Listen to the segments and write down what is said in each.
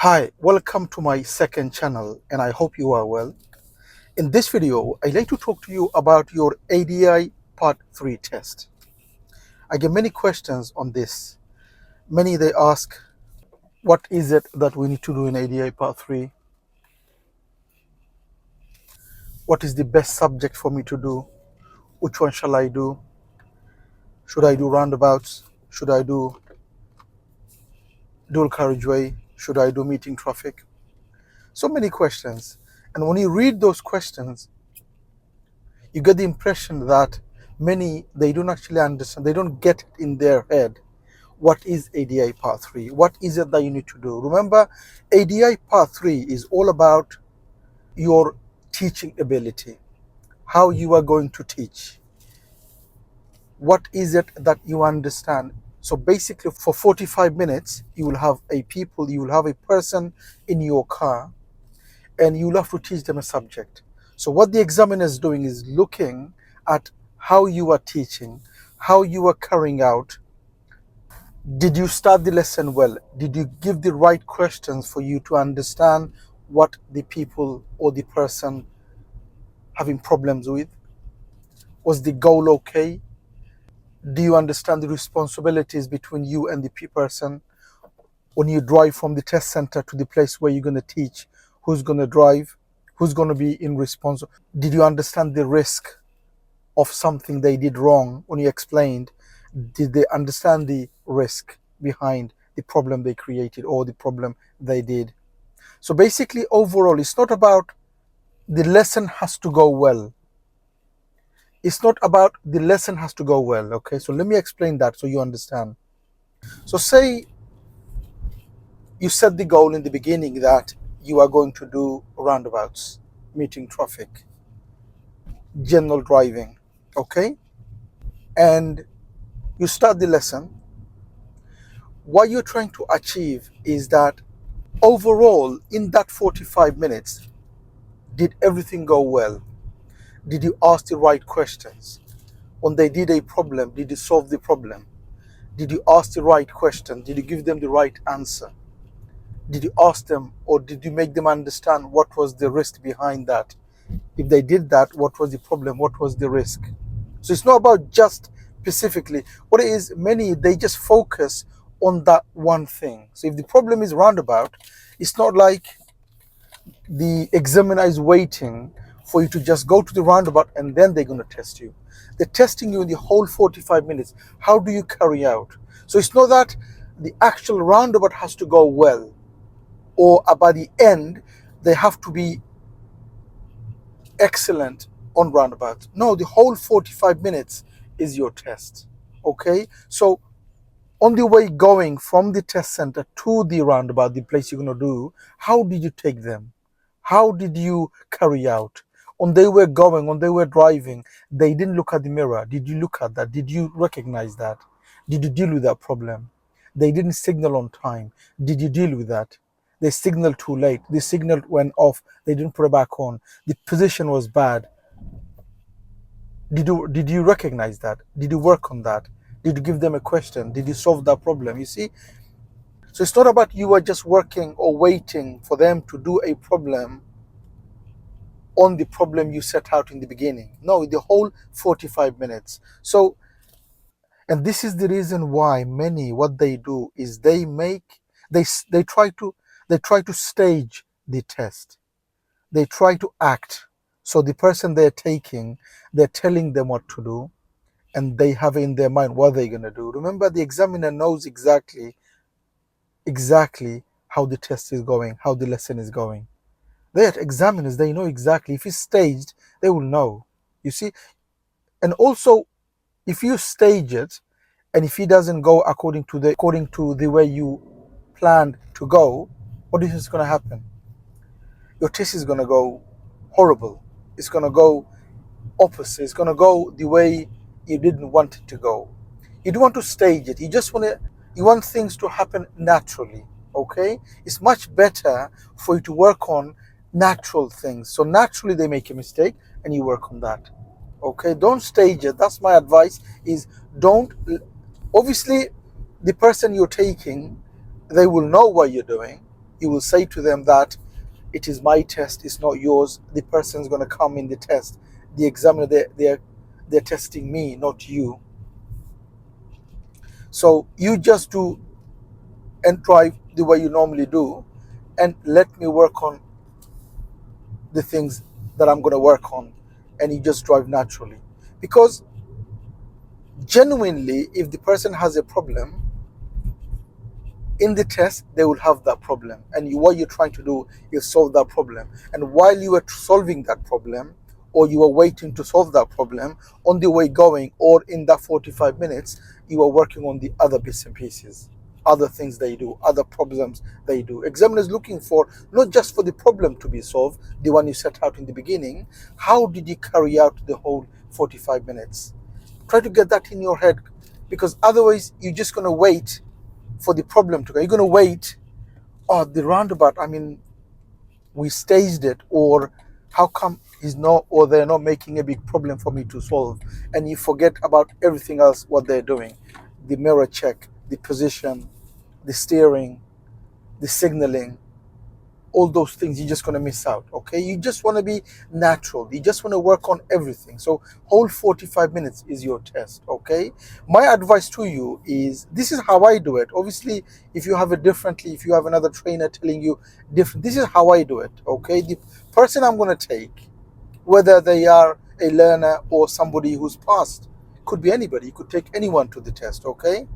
Hi, welcome to my second channel and I hope you are well. In this video, I'd like to talk to you about your ADI Part 3 test. I get many questions on this. Many they ask, what is it that we need to do in ADI Part 3? What is the best subject for me to do? Which one shall I do? Should I do roundabouts? Should I do dual carriageway? Should I do meeting traffic? So many questions. And when you read those questions, you get the impression that many they don't actually understand, they don't get it in their head. What is ADI Part 3? What is it that you need to do? Remember, ADI Part 3 is all about your teaching ability, how you are going to teach. What is it that you understand? So basically for 45 minutes, you will have a person in your car and you'll have to teach them a subject. So what the examiner is doing is looking at how you are teaching, how you are carrying out. Did you start the lesson well? Did you give the right questions for you to understand what the people or the person having problems with? Was the goal okay? Do you understand the responsibilities between you and the person? When you drive from the test center to the place where you're going to teach, who's going to drive? Who's going to be in response? Did you understand the risk of something they did wrong when you explained? Did they understand the risk behind the problem they created or the problem they did? So basically, overall, it's not about the lesson has to go well. It's not about the lesson has to go well. Okay, so let me explain that so you understand. So say you set the goal in the beginning that you are going to do roundabouts, meeting traffic, general driving, okay? And you start the lesson. What you're trying to achieve is that overall, in that 45 minutes, did everything go well? Did you ask the right questions? When they did a problem, did you solve the problem? Did you ask the right question? Did you give them the right answer? Did you ask them or did you make them understand what was the risk behind that? If they did that, what was the problem? What was the risk? So it's not about just specifically. What it is, many, they just focus on that one thing. So if the problem is roundabout, it's not like the examiner is waiting for you to just go to the roundabout and then they're going to test you. They're testing you in the whole 45 minutes. How do you carry out? So it's not that the actual roundabout has to go well or by the end they have to be excellent on roundabout. No, the whole 45 minutes is your test. Okay? So on the way going from the test center to the roundabout, the place you're going to do, how did you take them? How did you carry out? When they were going, when they were driving, they didn't look at the mirror. Did you look at that? Did you recognize that? Did you deal with that problem? They didn't signal on time. Did you deal with that? They signaled too late. The signal went off. They didn't put it back on. The position was bad. Did you recognize that? Did you work on that? Did you give them a question? Did you solve that problem? You see? So it's not about you are just working or waiting for them to do a problem on the problem you set out in the beginning. No, the whole 45 minutes. So, and this is the reason why many, what they do is they try to stage the test. They try to act. So the person they're taking, they're telling them what to do and they have in their mind what they're going to do. Remember, the examiner knows exactly how the test is going, how the lesson is going. They are examiners, they know exactly. If it's staged, they will know. You see? And also, if you stage it, and if it doesn't go according to the way you planned to go, what is going to happen? Your test is going to go horrible. It's going to go opposite. It's going to go the way you didn't want it to go. You don't want to stage it. You want things to happen naturally. Okay? It's much better for you to work on natural things. So naturally they make a mistake and you work on that. Okay? Don't stage it. That's my advice, is don't. Obviously the person you're taking, they will know what you're doing. You will say to them that it is my test, it's not yours. The person is going to come in the test. The examiner, they're testing me, not you. So you just do and drive the way you normally do, and let me work on the things that I'm going to work on, and you just drive naturally. Because genuinely, if the person has a problem in the test, they will have that problem, and what you're trying to do is solve that problem. And while you are solving that problem, or you are waiting to solve that problem, on the way going or in that 45 minutes, you are working on the other bits and pieces, other things they do, other problems they do. Examiner is looking for not just for the problem to be solved, the one you set out in the beginning. How did you carry out the whole 45 minutes? Try to get that in your head, because otherwise you're just going to wait for the problem to go. You're going to wait, oh, the roundabout, I mean, we staged it, or how come he's not, or they're not making a big problem for me to solve, and you forget about everything else what they're doing, the mirror check, the position, the steering, the signaling, all those things. You're just going to miss out. Okay, you just want to be natural, you just want to work on everything. So whole 45 minutes is your test. Okay, my advice to you is, this is how I do it. Obviously, if you have it differently, if you have another trainer telling you different, this is how I do it. Okay, the person I'm going to take, whether they are a learner or somebody who's passed, could be anybody, you could take anyone to the test. Okay,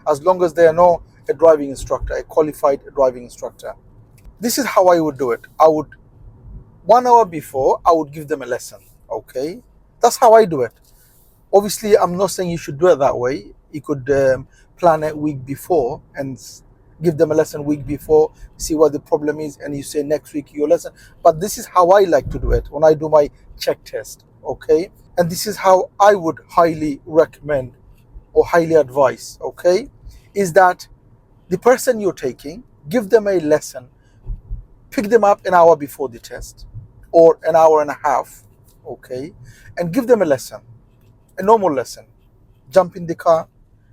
as long as they are not a driving instructor, a qualified driving instructor. This is how I would do it. I would, 1 hour before, I would give them a lesson. Okay, that's how I do it. Obviously, I'm not saying you should do it that way. You could plan a week before and give them a lesson week before, see what the problem is, and you say next week your lesson. But this is how I like to do it when I do my check test. Okay, and this is how I would highly recommend or highly advise. Okay, is that the person you're taking, give them a lesson. Pick them up an hour before the test, or an hour and a half, okay, and give them a lesson, a normal lesson. Jump in the car,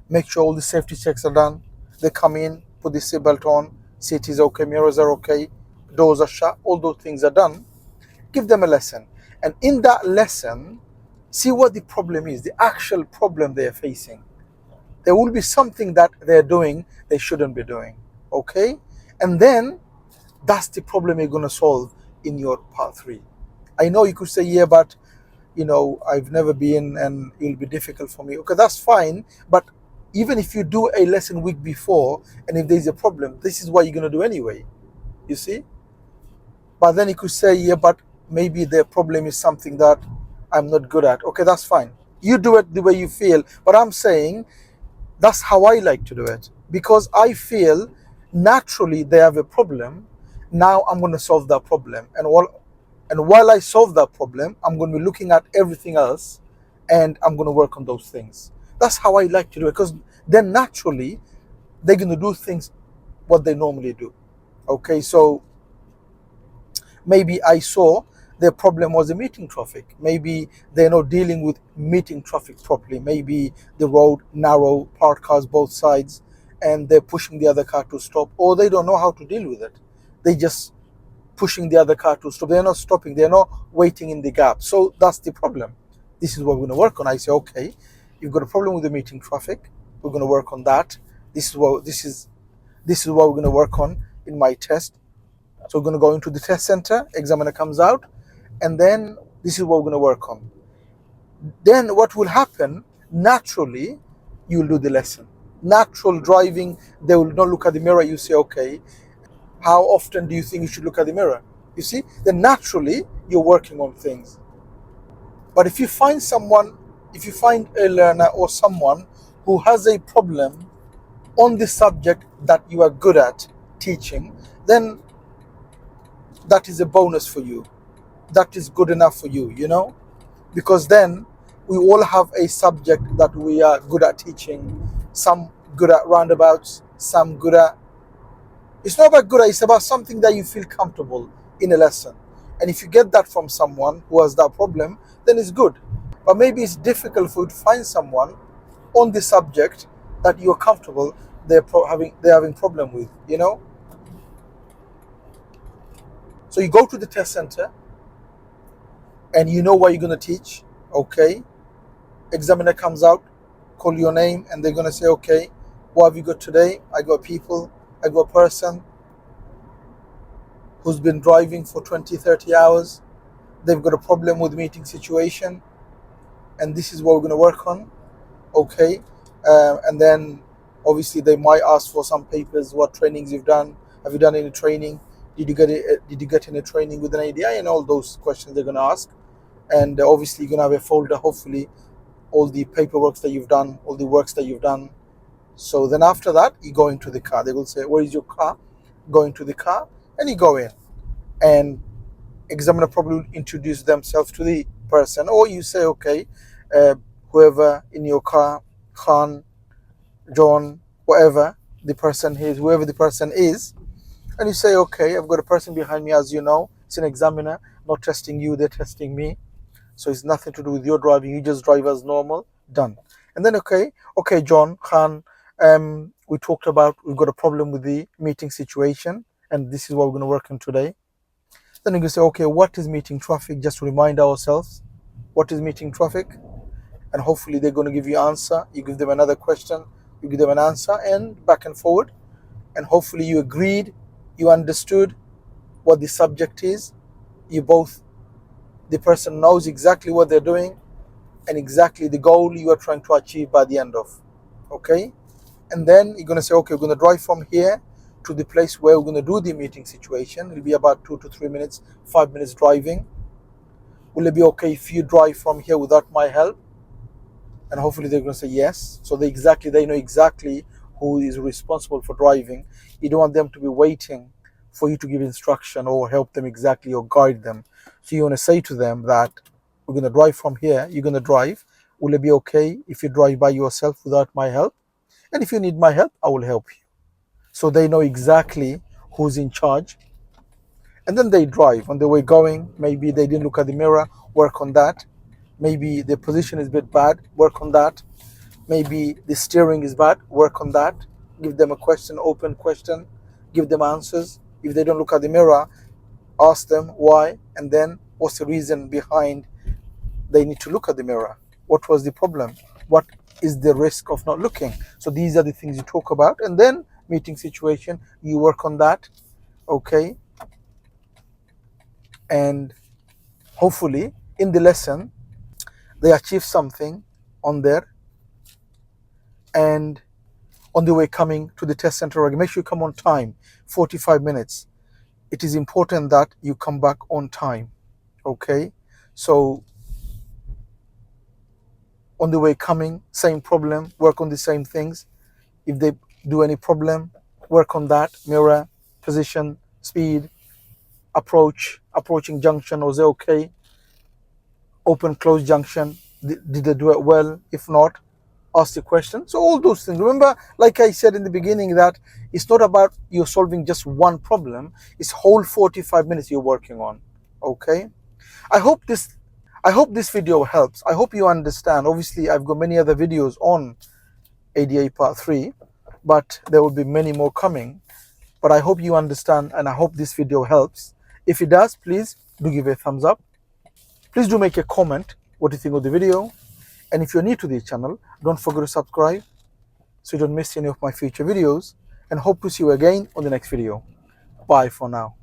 make sure all the safety checks are done. They come in, put the seatbelt on, seat is okay, mirrors are okay, doors are shut, all those things are done. Give them a lesson, and in that lesson, see what the problem is, the actual problem they are facing. There will be something that they're doing they shouldn't be doing, okay, and then that's the problem you're going to solve in your part 3. I know you could say, yeah, but I've never been and it'll be difficult for me. Okay, that's fine. But even if you do a lesson week before, and if there's a problem, this is what you're going to do anyway. You see? But then you could say, yeah, but maybe the problem is something that I'm not good at. Okay, that's fine. You do it the way you feel. But I'm saying that's how I like to do it, because I feel naturally they have a problem. Now I'm going to solve that problem, and while I solve that problem, I'm going to be looking at everything else, and I'm going to work on those things. That's how I like to do it, because then naturally they're going to do things what they normally do. Okay, so maybe I saw their problem was the meeting traffic. Maybe they're not dealing with meeting traffic properly. Maybe the road narrow, parked cars both sides, and they're pushing the other car to stop, or they don't know how to deal with it. They just pushing the other car to stop. They're not stopping. They're not waiting in the gap. So that's the problem. This is what we're going to work on. I say, okay, you've got a problem with the meeting traffic. We're going to work on that. This is what we're going to work on in my test. So we're going to go into the test center. Examiner comes out, and then this is what we're going to work on. Then what will happen? Naturally, you'll do the lesson. Natural driving. They will not look at the mirror. You say, okay, how often do you think you should look at the mirror? You see, then naturally you're working on things. But if you find a learner or someone who has a problem on the subject that you are good at teaching, then that is a bonus for you. That is good enough for you, because then we all have a subject that we are good at teaching. Some good at roundabouts, some good at, it's not about good, it's about something that you feel comfortable in a lesson. And if you get that from someone who has that problem, then it's good. But maybe it's difficult for you to find someone on the subject that you're comfortable they're having problem with, So you go to the test center and you know what you're going to teach. Okay. Examiner comes out, call your name, and they're going to say, okay, what have you got today? I got people, I got a person who's been driving for 20, 30 hours. They've got a problem with meeting situation, and this is what we're going to work on. Okay. And then obviously they might ask for some papers, what trainings you've done. Have you done any training? Did you get any training with an ADI? And all those questions they're going to ask. And obviously you're going to have a folder, hopefully, all the paperwork that you've done, all the works that you've done. So then after that, you go into the car. They will say, where is your car? Go into the car and you go in. And examiner probably will introduce themselves to the person. Or you say, okay, whoever in your car, Khan, John, whatever the person is, whoever the person is. And you say, okay, I've got a person behind me, as you know. It's an examiner, not testing you, they're testing me. So it's nothing to do with your driving. You just drive as normal. Done. And then, okay, John, Khan, we talked about, we've got a problem with the meeting situation, and this is what we're going to work on today. Then you can say, okay, what is meeting traffic? Just to remind ourselves, what is meeting traffic? And hopefully they're going to give you an answer. You give them another question, you give them an answer, and back and forward. And hopefully you agreed, you understood what the subject is. The person knows exactly what they're doing and exactly the goal you are trying to achieve by the end of. Okay? And then you're going to say, okay, we're going to drive from here to the place where we're going to do the meeting situation. It'll be about 2 to 3 minutes, 5 minutes driving. Will it be okay if you drive from here without my help? And hopefully they're going to say yes. So they know exactly who is responsible for driving. You don't want them to be waiting for you to give instruction or help them exactly or guide them. So you want to say to them that we're going to drive from here, you're going to drive. Will it be okay if you drive by yourself without my help? And if you need my help, I will help you. So they know exactly who's in charge. And then they drive. On the way going, maybe they didn't look at the mirror, work on that. Maybe the position is a bit bad, work on that. Maybe the steering is bad, work on that. Give them a question, open question, give them answers. If they don't look at the mirror, ask them why, and then what's the reason behind they need to look at the mirror. What was the problem? What is the risk of not looking? So these are the things you talk about. And then meeting situation, you work on that. Okay. And hopefully in the lesson, they achieve something on there. And on the way coming to the test center, make sure you come on time, 45 minutes. It is important that you come back on time. Okay. So on the way coming, same problem, work on the same things. If they do any problem, work on that. Mirror, position, speed, approaching junction, was it okay? Open, close junction, did they do it well? If not, ask the question. So all those things. Remember, like I said in the beginning, that it's not about you solving just one problem. It's whole 45 minutes you're working on. Okay. I hope this video helps. I hope you understand. Obviously, I've got many other videos on ADA Part 3, but there will be many more coming. But I hope you understand, and I hope this video helps. If it does, please do give a thumbs up. Please do make a comment what you think of the video. And if you're new to the channel, don't forget to subscribe so you don't miss any of my future videos. And hope to see you again on the next video. Bye for now.